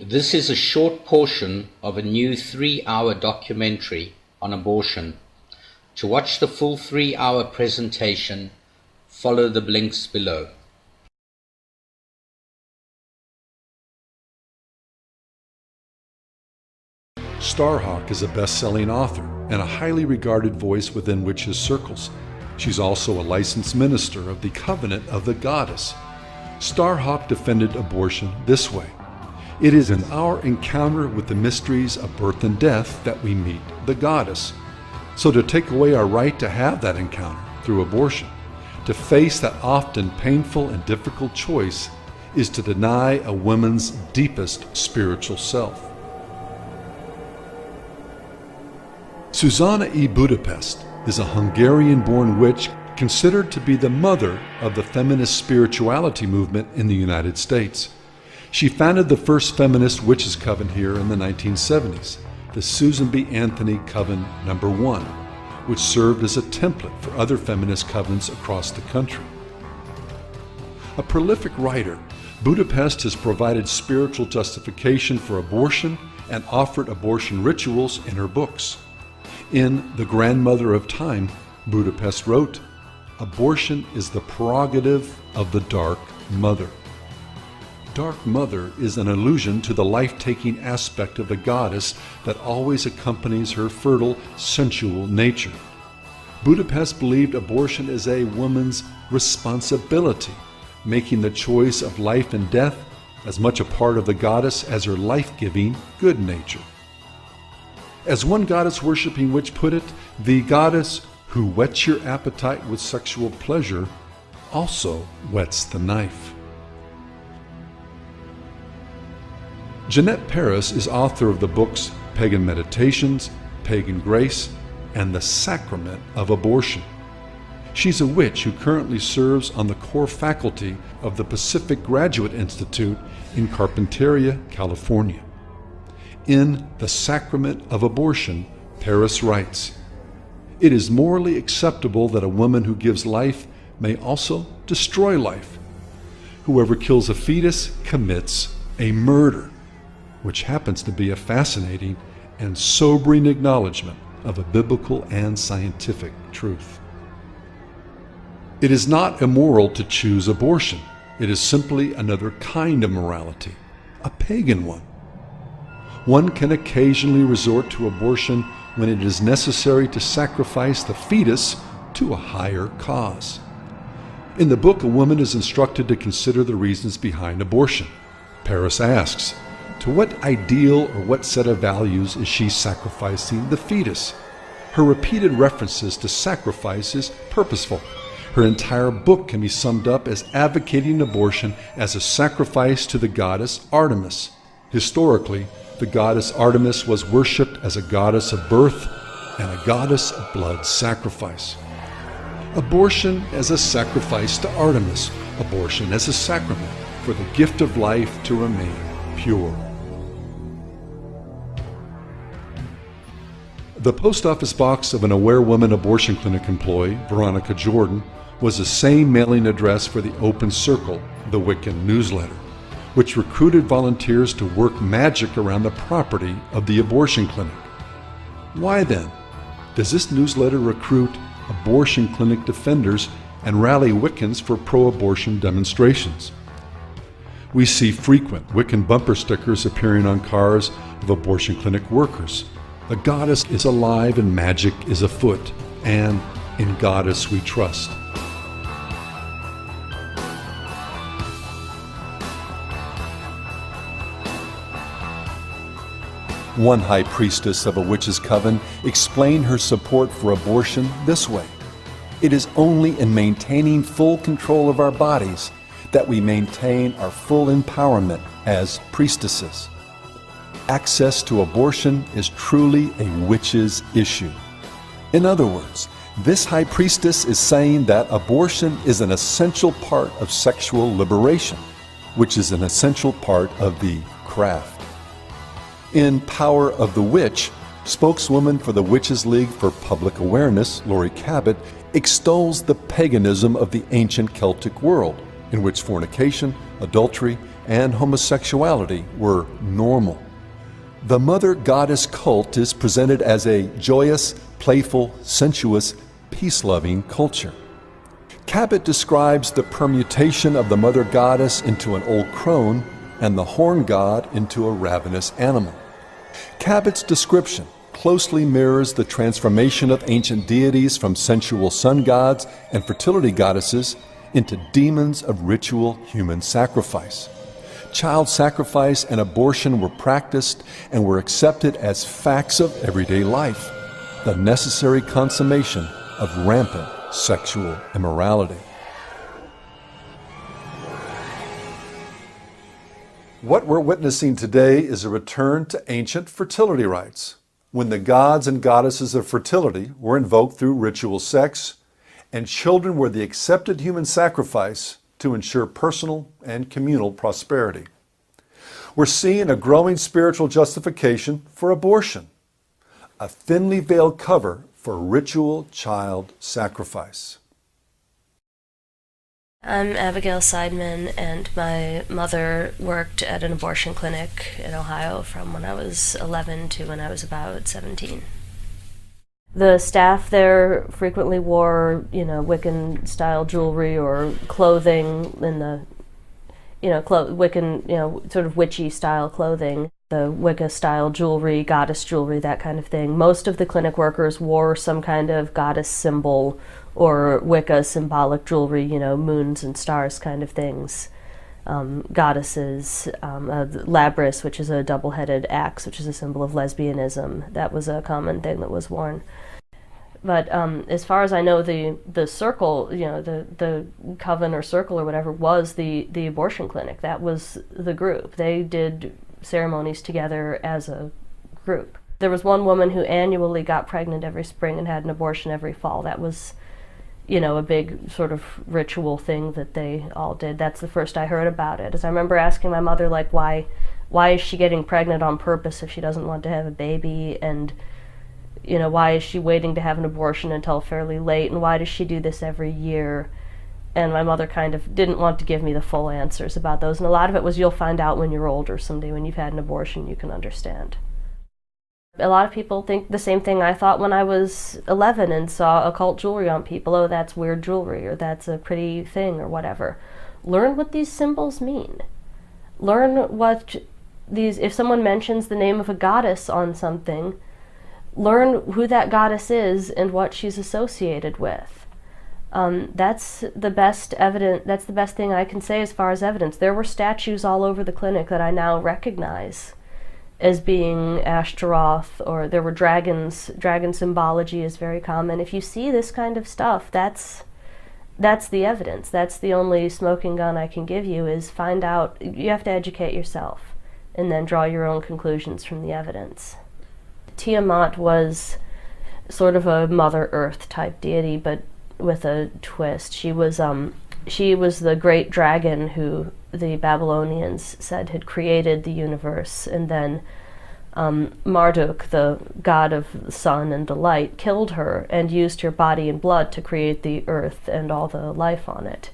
This is a short portion of a new 3-hour documentary on abortion. To watch the full 3-hour presentation, follow the links below. Starhawk is a best-selling author and a highly regarded voice within witches circles. She's also a licensed minister of the Covenant of the Goddess. Starhawk defended abortion this way: "It is in our encounter with the mysteries of birth and death that we meet the Goddess. So to take away our right to have that encounter through abortion, to face that often painful and difficult choice, is to deny a woman's deepest spiritual self." Susanna E. Budapest is a Hungarian-born witch considered to be the mother of the feminist spirituality movement in the United States. She founded the first feminist witches coven here in the 1970s, the Susan B. Anthony Coven No. 1, which served as a template for other feminist covens across the country. A prolific writer, Budapest has provided spiritual justification for abortion and offered abortion rituals in her books. In The Grandmother of Time, Budapest wrote, "Abortion is the prerogative of the Dark Mother." Dark Mother is an allusion to the life-taking aspect of the goddess that always accompanies her fertile, sensual nature. Budapest believed abortion is a woman's responsibility, making the choice of life and death as much a part of the goddess as her life-giving good nature. As one goddess-worshipping witch put it, the goddess who whets your appetite with sexual pleasure also whets the knife. Jeanette Paris is author of the books Pagan Meditations, Pagan Grace, and The Sacrament of Abortion. She's a witch who currently serves on the core faculty of the Pacific Graduate Institute in Carpinteria, California. In The Sacrament of Abortion, Paris writes, "It is morally acceptable that a woman who gives life may also destroy life. Whoever kills a fetus commits a murder," which happens to be a fascinating and sobering acknowledgement of a biblical and scientific truth. It is not immoral to choose abortion. It is simply another kind of morality, a pagan one. One can occasionally resort to abortion when it is necessary to sacrifice the fetus to a higher cause. In the book, a woman is instructed to consider the reasons behind abortion. Paris asks, to what ideal or what set of values is she sacrificing the fetus? Her repeated references to sacrifice is purposeful. Her entire book can be summed up as advocating abortion as a sacrifice to the goddess Artemis. Historically, the goddess Artemis was worshipped as a goddess of birth and a goddess of blood sacrifice. Abortion as a sacrifice to Artemis, abortion as a sacrament for the gift of life to remain pure. The post office box of an Aware Woman abortion clinic employee, Veronica Jordan, was the same mailing address for the Open Circle, the Wiccan newsletter, which recruited volunteers to work magic around the property of the abortion clinic. Why then does this newsletter recruit abortion clinic defenders and rally Wiccans for pro-abortion demonstrations? We see frequent Wiccan bumper stickers appearing on cars of abortion clinic workers. The goddess is alive and magic is afoot, and in goddess we trust. One high priestess of a witch's coven explained her support for abortion this way: "It is only in maintaining full control of our bodies that we maintain our full empowerment as priestesses. Access to abortion is truly a witch's issue." In other words, this high priestess is saying that abortion is an essential part of sexual liberation, which is an essential part of the craft. In Power of the Witch, spokeswoman for the Witches League for Public Awareness, Lori Cabot, extols the paganism of the ancient Celtic world, in which fornication adultery, and homosexuality were normal. The mother goddess cult is presented as a joyous, playful, sensuous, peace-loving culture. Cabot describes the permutation of the mother goddess into an old crone and the horn god into a ravenous animal. Cabot's description closely mirrors the transformation of ancient deities from sensual sun gods and fertility goddesses into demons of ritual human sacrifice. Child sacrifice and abortion were practiced and were accepted as facts of everyday life, the necessary consummation of rampant sexual immorality. What we're witnessing today is a return to ancient fertility rites, when the gods and goddesses of fertility were invoked through ritual sex, and children were the accepted human sacrifice to ensure personal and communal prosperity. We're seeing a growing spiritual justification for abortion, a thinly veiled cover for ritual child sacrifice. I'm Abigail Seidman, and my mother worked at an abortion clinic in Ohio from when I was 11 to when I was about 17. The staff there frequently wore, Wiccan-style jewelry or clothing in the, Wiccan, sort of witchy-style clothing. The Wicca-style jewelry, goddess jewelry, that kind of thing. Most of the clinic workers wore some kind of goddess symbol or Wicca symbolic jewelry, moons and stars kind of things. Goddesses, Labrys, which is a double-headed axe, which is a symbol of lesbianism. That was a common thing that was worn. But as far as I know, the circle, the coven or circle or whatever, was the abortion clinic. That was the group. They did ceremonies together as a group. There was one woman who annually got pregnant every spring and had an abortion every fall. That was, a big sort of ritual thing that they all did. That's the first I heard about it. As I remember asking my mother, why is she getting pregnant on purpose if she doesn't want to have a baby? And, why is she waiting to have an abortion until fairly late? And why does she do this every year? And my mother kind of didn't want to give me the full answers about those. And a lot of it was, you'll find out when you're older someday. When you've had an abortion, you can understand. A lot of people think the same thing I thought when I was 11 and saw occult jewelry on people. Oh, that's weird jewelry, or that's a pretty thing, or whatever. Learn what these symbols mean. Learn what these, if someone mentions the name of a goddess on something, learn who that goddess is and what she's associated with. That's the best evidence. That's the best thing I can say as far as evidence. There were statues all over the clinic that I now recognize as being Ashtaroth, or there were dragons. Dragon symbology is very common. If you see this kind of stuff, that's the evidence. That's the only smoking gun I can give you, is find out. You have to educate yourself and then draw your own conclusions from the evidence. Tiamat was sort of a Mother Earth type deity, but with a twist. She was the great dragon who the Babylonians said had created the universe, and then Marduk, the god of the sun and delight, killed her and used her body and blood to create the earth and all the life on it.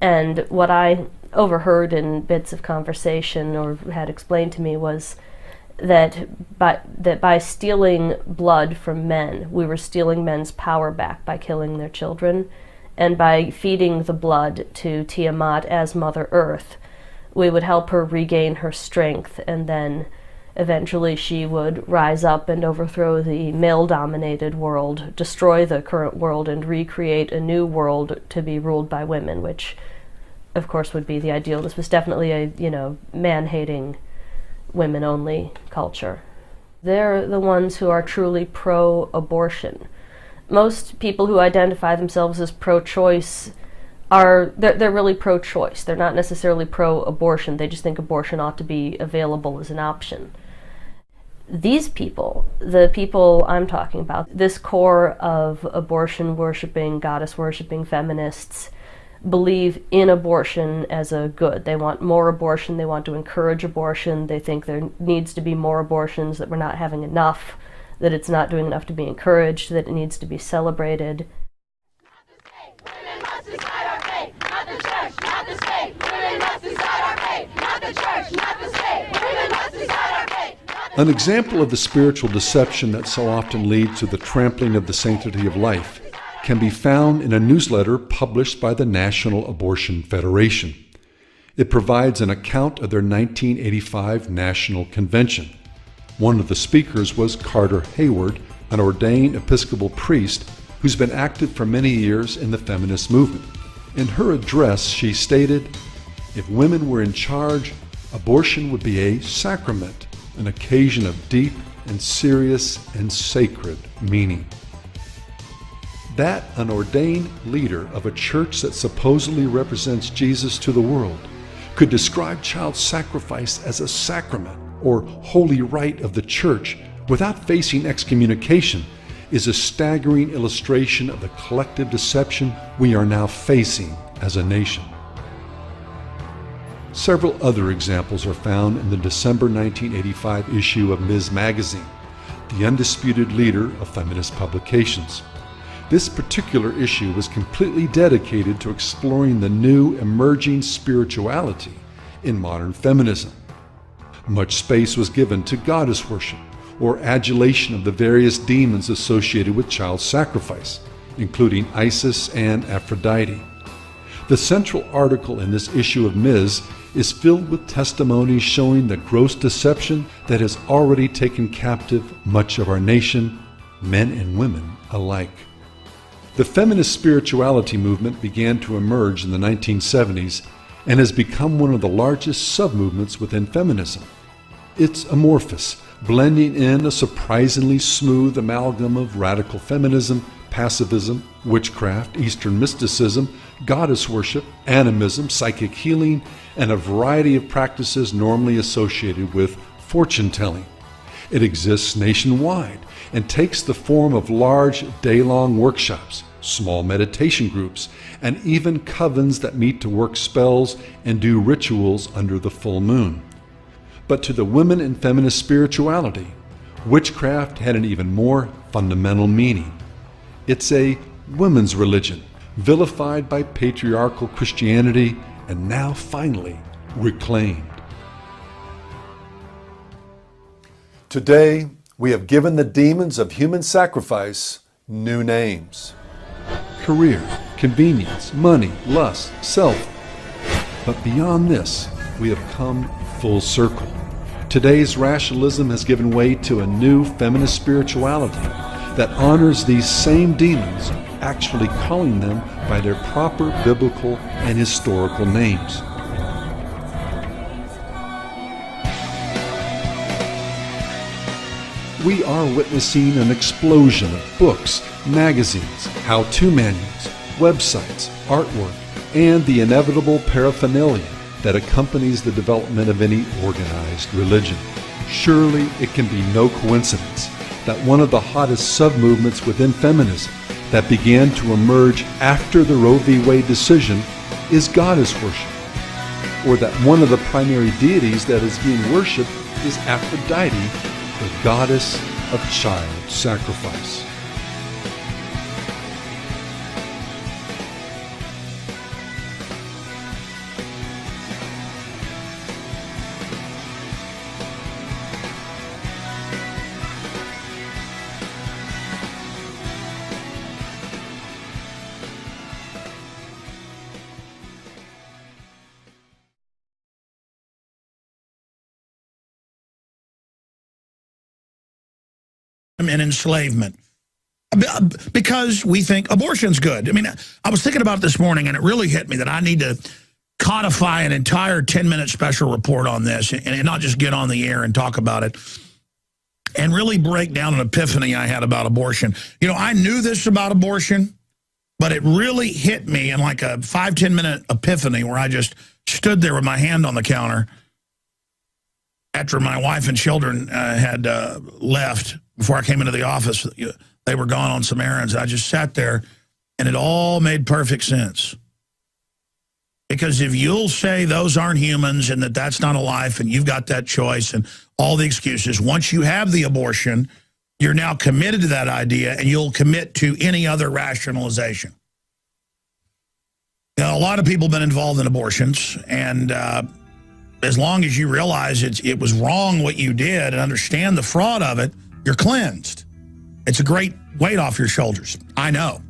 And what I overheard in bits of conversation or had explained to me was that by stealing blood from men, we were stealing men's power back by killing their children, and by feeding the blood to Tiamat as Mother Earth, we would help her regain her strength, and then eventually she would rise up and overthrow the male-dominated world, destroy the current world, and recreate a new world to be ruled by women, which, of course, would be the ideal. This was definitely a, man-hating, women-only culture. They're the ones who are truly pro-abortion. Most people who identify themselves as pro-choice they're really pro-choice. They're not necessarily pro-abortion. They just think abortion ought to be available as an option. These people, the people I'm talking about, this core of abortion-worshipping, goddess-worshipping feminists, believe in abortion as a good. They want more abortion. They want to encourage abortion. They think there needs to be more abortions, that we're not having enough, that it's not doing enough to be encouraged, that it needs to be celebrated. Women must decide our fate, not the church, not the state. Women must decide. church, not the state. Women must decide our fate. An example of the spiritual deception that so often leads to the trampling of the sanctity of life can be found in a newsletter published by the National Abortion Federation. It provides an account of their 1985 National Convention. One of the speakers was Carter Hayward, an ordained Episcopal priest who's been active for many years in the feminist movement. In her address, she stated, "If women were in charge, abortion would be a sacrament, an occasion of deep and serious and sacred meaning." That an ordained leader of a church that supposedly represents Jesus to the world could describe child sacrifice as a sacrament or holy rite of the church without facing excommunication is a staggering illustration of the collective deception we are now facing as a nation. Several other examples are found in the December 1985 issue of Ms. Magazine, the undisputed leader of feminist publications. This particular issue was completely dedicated to exploring the new emerging spirituality in modern feminism. Much space was given to goddess worship or adulation of the various demons associated with child sacrifice, including Isis and Aphrodite. The central article in this issue of Ms. is filled with testimonies showing the gross deception that has already taken captive much of our nation, men and women alike. The feminist spirituality movement began to emerge in the 1970s and has become one of the largest sub-movements within feminism. It's amorphous, blending in a surprisingly smooth amalgam of radical feminism, pacifism, witchcraft, Eastern mysticism, goddess worship, animism, psychic healing, and a variety of practices normally associated with fortune-telling. It exists nationwide and takes the form of large day-long workshops, small meditation groups, and even covens that meet to work spells and do rituals under the full moon. But to the women in feminist spirituality, witchcraft had an even more fundamental meaning. It's a women's religion, vilified by patriarchal Christianity and now finally reclaimed. Today, we have given the demons of human sacrifice new names. Career, convenience, money, lust, self. But beyond this, we have come full circle. Today's rationalism has given way to a new feminist spirituality that honors these same demons, actually calling them by their proper biblical and historical names. We are witnessing an explosion of books, magazines, how-to manuals, websites, artwork, and the inevitable paraphernalia that accompanies the development of any organized religion. Surely it can be no coincidence that one of the hottest sub-movements within feminism that began to emerge after the Roe v. Wade decision is goddess worship, or that one of the primary deities that is being worshipped is Aphrodite, the goddess of child sacrifice. And enslavement, because we think abortion's good. I mean, I was thinking about it this morning, and it really hit me that I need to codify an entire 10-minute special report on this and not just get on the air and talk about it and really break down an epiphany I had about abortion. You know, I knew this about abortion, but it really hit me in like a 5-10 minute epiphany where I just stood there with my hand on the counter after my wife and children had left. Before I came into the office, they were gone on some errands. I just sat there, and it all made perfect sense. Because if you'll say those aren't humans and that that's not a life and you've got that choice and all the excuses, once you have the abortion, you're now committed to that idea and you'll commit to any other rationalization. You know, a lot of people have been involved in abortions, and as long as you realize it was wrong what you did and understand the fraud of it, you're cleansed. It's a great weight off your shoulders. I know.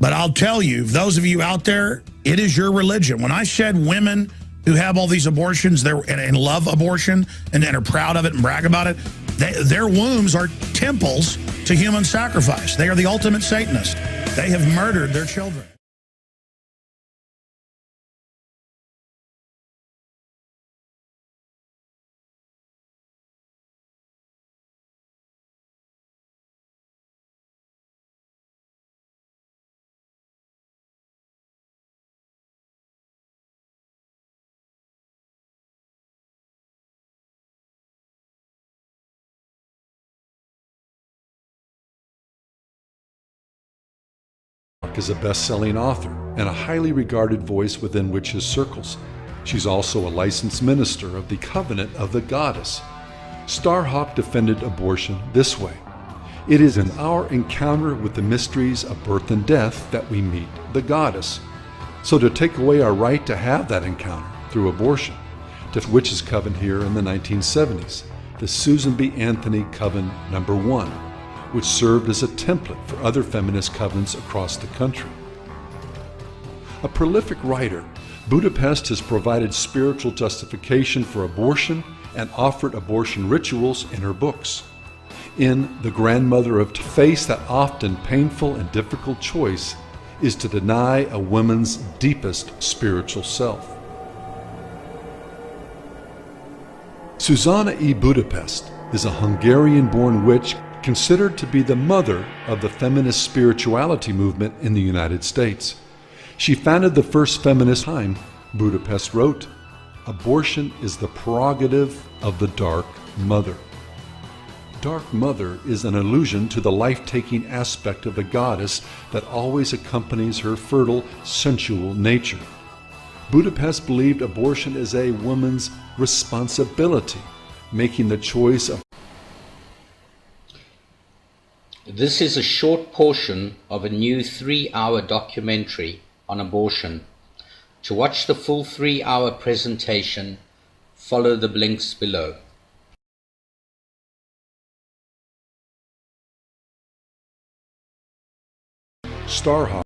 But I'll tell you, those of you out there, it is your religion. When I said women who have all these abortions and love abortion and are proud of it and brag about it, their wombs are temples to human sacrifice. They are the ultimate Satanists. They have murdered their children. Is a best-selling author and a highly regarded voice within witches circles. She's also a licensed minister of the Covenant of the Goddess. Starhawk defended abortion this way: "It is in our encounter with the mysteries of birth and death that we meet the Goddess. So to take away our right to have that encounter through abortion, the Witches Coven here in the 1970s, the Susan B. Anthony Coven #1, which served as a template for other feminist covens across the country. A prolific writer, Budapest has provided spiritual justification for abortion and offered abortion rituals in her books. In The Grandmother of Face, that often painful and difficult choice is to deny a woman's deepest spiritual self. Susanna E. Budapest is a Hungarian-born witch considered to be the mother of the feminist spirituality movement in the United States. She founded the first feminist time. Budapest wrote, "Abortion is the prerogative of the Dark Mother." Dark Mother is an allusion to the life-taking aspect of the goddess that always accompanies her fertile, sensual nature. Budapest believed abortion is a woman's responsibility, making the choice of. This is a short portion of a new 3-hour documentary on abortion. To watch the full 3-hour presentation, follow the links below. Starhawk